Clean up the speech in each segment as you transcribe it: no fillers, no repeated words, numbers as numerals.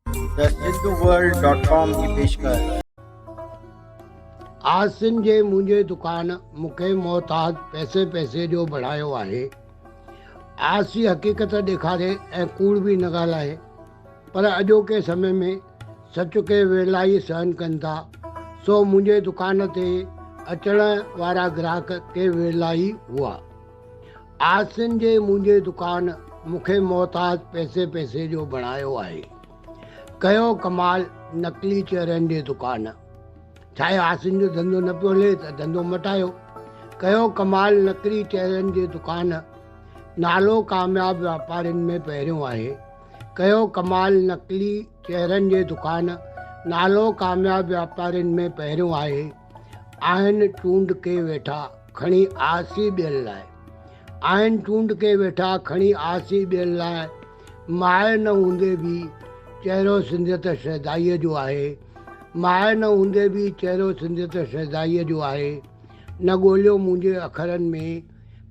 The Sindhu वर्ल्ड.com की पेशकश। आसिन जे मुंहिंजे दुकान मूंखे मोहताज पैसे पैसे जो बढ़ायो आहे। आसी हक़ीक़त ॾेखारे ऐं कूड़ बि न ॻाल्हाए, पर अॼोके समय में सच खे वेलाई सहन कनि था। सो मुंहिंजे दुकान ते अचण वारा ग्राहक के वेलाई हुआ। आसिन जे मुंहिंजे दुकान मूंखे मोहताज पैसे पैसे जो बढ़ायो आहे। कयो कमाल नकली चेहरनि जे दुकान। छा आहे, आसिन जो धंधो न पियो हले त धंधो मटायो। कयो कमाल नकली चेहरनि जे दुकान। नालो कामयाब वापारियुनि में पहिरियों आहे। कयो कमाल नकली चेहरनि जे दुकान। नालो कामयाब वापारियुनि में पहिरियों आहे। आहिनि चूंड के वेठा खणी आसी ॿियनि लाइ। आहिनि चूंड के वेठा खणी आसी ॿियनि लाइ। माए न हूंदे बि चहिरो सिंधियत शहदाईअ जो आहे। माए न हूंदे बि चहिरो सिंधियत शहदाईअ जो आहे। न ॻोल्हियो मुंहिंजे अखरनि में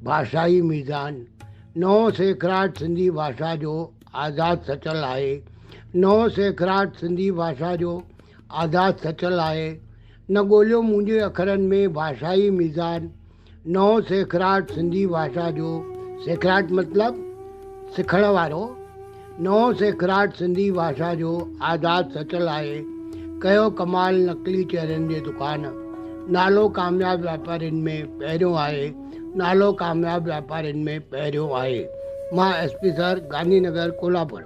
भाषाई मीज़ान। नओं सेखराट सिंधी भाषा जो आज़ादु सचल आहे। नओं सेखराट सिंधी भाषा जो आज़ादु सचल आहे। न ॻोल्हियो मुंहिंजे अखरनि में भाषाई मीज़ान। नओं सेखराट सिंधी भाषा जो, सेखराट मतिलबु सिखण वारो। नओं सेखराट सिंधी भाषा जो आज़ादु सचल आहे। कयो कमाल नकली चेहरनि जे दुकान। नालो कामयाब वापारियुनि में पहिरियों आहे। नालो कामयाब वापारियुनि में पहिरियों आहे। मां SP सर, गांधी नगर, कोल्हापुर।